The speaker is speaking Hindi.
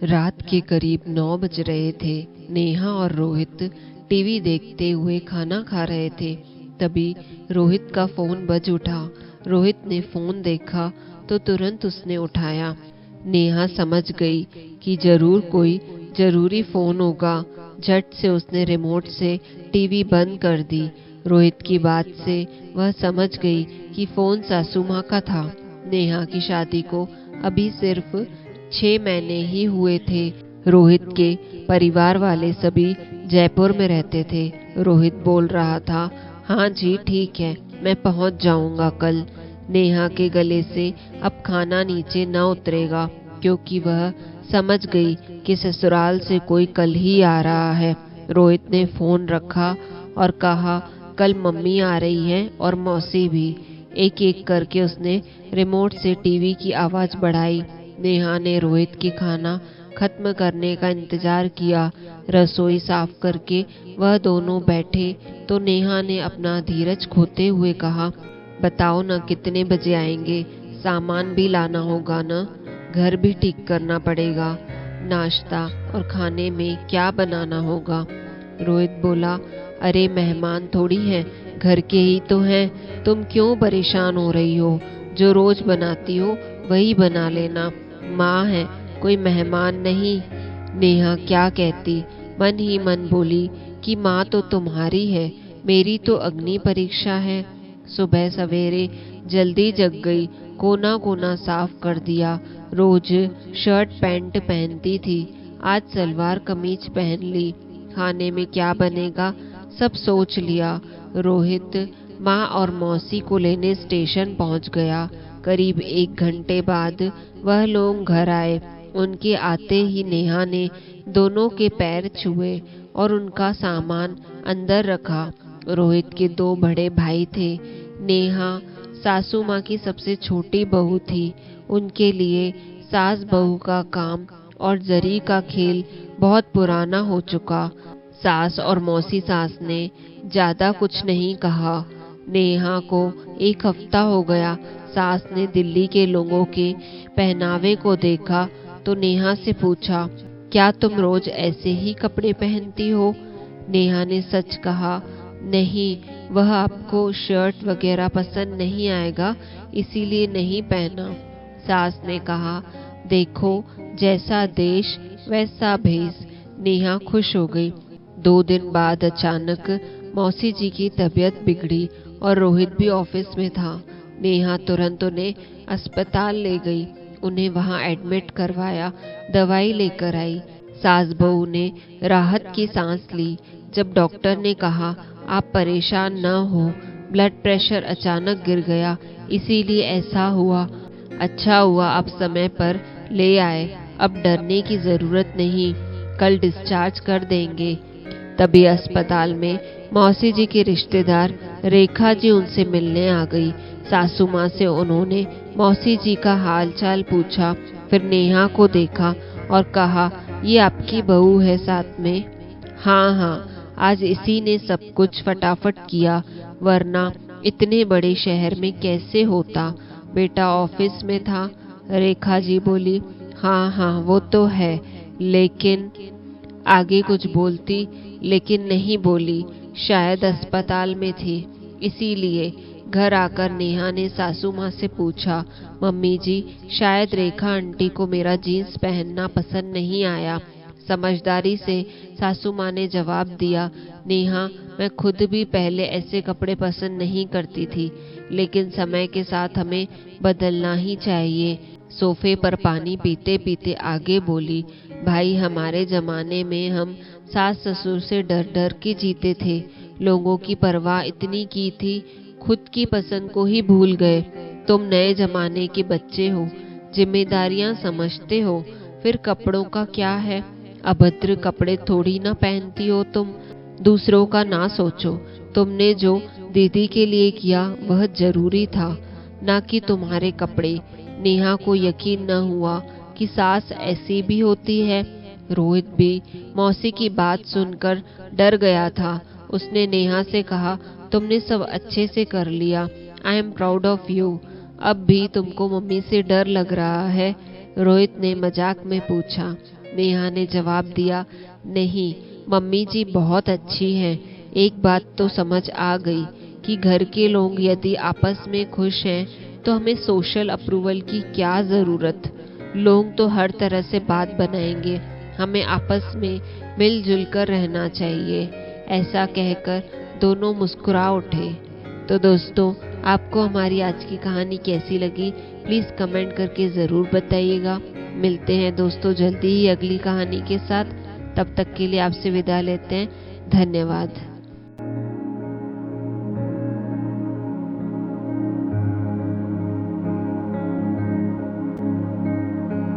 रात के करीब 9 बज रहे थे। नेहा और रोहित टीवी देखते हुए खाना खा रहे थे। तभी रोहित का फोन बज उठा। रोहित ने फोन देखा तो तुरंत उसने उठाया। नेहा समझ गई कि जरूर कोई जरूरी फोन होगा। झट से उसने रिमोट से टीवी बंद कर दी। रोहित की बात से वह समझ गई कि फोन सासू माँ का था। नेहा की शादी को अभी सिर्फ 6 महीने ही हुए थे। रोहित के परिवार वाले सभी जयपुर में रहते थे। रोहित बोल रहा था, हाँ जी ठीक है, मैं पहुंच जाऊंगा कल। नेहा के गले से अब खाना नीचे न उतरेगा, क्योंकि वह समझ गई कि ससुराल से कोई कल ही आ रहा है। रोहित ने फोन रखा और कहा, कल मम्मी आ रही है और मौसी भी। एक एक करके उसने रिमोट से टीवी की आवाज बढ़ाई। नेहा ने रोहित के खाना खत्म करने का इंतजार किया। रसोई साफ करके वह दोनों बैठे तो नेहा ने अपना धीरज खोते हुए कहा, बताओ न कितने बजे आएंगे? सामान भी लाना होगा न, घर भी ठीक करना पड़ेगा। नाश्ता और खाने में क्या बनाना होगा? रोहित बोला, अरे मेहमान थोड़ी हैं, घर के ही तो हैं। तुम क्यों परेशान हो रही हो? जो रोज बनाती हो वही बना लेना। माँ है, कोई मेहमान नहीं। नेहा क्या कहती, मन ही मन बोली कि माँ तो तुम्हारी है, मेरी तो अग्नि परीक्षा है। सुबह सवेरे जल्दी जग गई, कोना कोना साफ कर दिया। रोज शर्ट पैंट पहनती थी, आज सलवार कमीज पहन ली। खाने में क्या बनेगा सब सोच लिया। रोहित माँ और मौसी को लेने स्टेशन पहुँच गया। करीब 1 घंटे बाद वह लोग घर आए। उनके आते ही नेहा ने दोनों के पैर छुए और उनका सामान अंदर रखा। रोहित के 2 बड़े भाई थे। नेहा सासू माँ की सबसे छोटी बहू थी। उनके लिए सास बहू का काम और जरी का खेल बहुत पुराना हो चुका। सास और मौसी सास ने ज्यादा कुछ नहीं कहा। नेहा को 1 हफ्ता हो गया। सास ने दिल्ली के लोगों के पहनावे को देखा तो नेहा से पूछा, क्या तुम रोज ऐसे ही कपड़े पहनती हो? नेहा ने सच कहा, नहीं, वह आपको शर्ट वगैरह पसंद नहीं आएगा, इसीलिए नहीं पहना। सास ने कहा, देखो जैसा देश वैसा भेष। नेहा खुश हो गई। 2 दिन बाद अचानक मौसी जी की तबीयत बिगड़ी और रोहित भी ऑफिस में था। नेहा तुरंत उन्हें अस्पताल ले गई, उन्हें वहां एडमिट करवाया, दवाई लेकर आई। सास बहू ने राहत की सांस ली जब डॉक्टर ने कहा, आप परेशान न हो, ब्लड प्रेशर अचानक गिर गया, इसीलिए ऐसा हुआ। अच्छा हुआ आप समय पर ले आए, अब डरने की जरूरत नहीं, कल डिस्चार्ज कर देंगे। तभी अस्पताल में मौसी जी की रिश्तेदार रेखा जी उनसे मिलने आ गई। सासू माँ से उन्होंने मौसी जी का हाल चाल पूछा, फिर नेहा को देखा और कहा, ये आपकी बहू है साथ में? हाँ हाँ, आज इसी ने सब कुछ फटाफट किया, वरना इतने बड़े शहर में कैसे होता। बेटा ऑफिस में था। रेखा जी बोली, हाँ हाँ वो तो है, लेकिन आगे कुछ बोलती लेकिन नहीं बोली। शायद अस्पताल में थी, इसीलिए। घर आकर नेहा ने सासू माँ से पूछा, मम्मी जी, शायद रेखा आंटी को मेरा जीन्स पहनना पसंद नहीं आया। समझदारी से सासू माँ ने जवाब दिया, नेहा, मैं खुद भी पहले ऐसे कपड़े पसंद नहीं करती थी, लेकिन समय के साथ हमें बदलना ही चाहिए। सोफे पर पानी पीते पीते आगे बोली, भाई हमारे जमाने में हम सास ससुर से डर डर के जीते थे, लोगों की परवाह इतनी की थी, खुद की पसंद को ही भूल गए। तुम नए जमाने के बच्चे हो, जिम्मेदारियां समझते हो, फिर कपड़ों का क्या है? अभद्र कपड़े थोड़ी ना पहनती हो तुम। दूसरों का ना सोचो, तुमने जो दीदी के लिए किया वह जरूरी था, ना कि तुम्हारे कपड़े। नेहा को यकीन न हुआ कि सास ऐसी भी होती है। रोहित भी मौसी की बात सुनकर डर गया था। उसने नेहा से कहा, तुमने सब अच्छे से कर लिया, I am proud of you. अब भी तुमको मम्मी से डर लग रहा है? रोहित ने मजाक में पूछा। नेहा ने जवाब दिया, नहीं मम्मी जी बहुत अच्छी हैं। एक बात तो समझ आ गई कि घर के लोग यदि आपस में खुश हैं तो हमें सोशल अप्रूवल की क्या ज़रूरत। लोग तो हर तरह से बात बनाएंगे, हमें आपस में मिलजुल कर रहना चाहिए। ऐसा कहकर दोनों मुस्कुरा उठे। तो दोस्तों, आपको हमारी आज की कहानी कैसी लगी प्लीज़ कमेंट करके ज़रूर बताइएगा। मिलते हैं दोस्तों जल्दी ही अगली कहानी के साथ। तब तक के लिए आपसे विदा लेते हैं। धन्यवाद।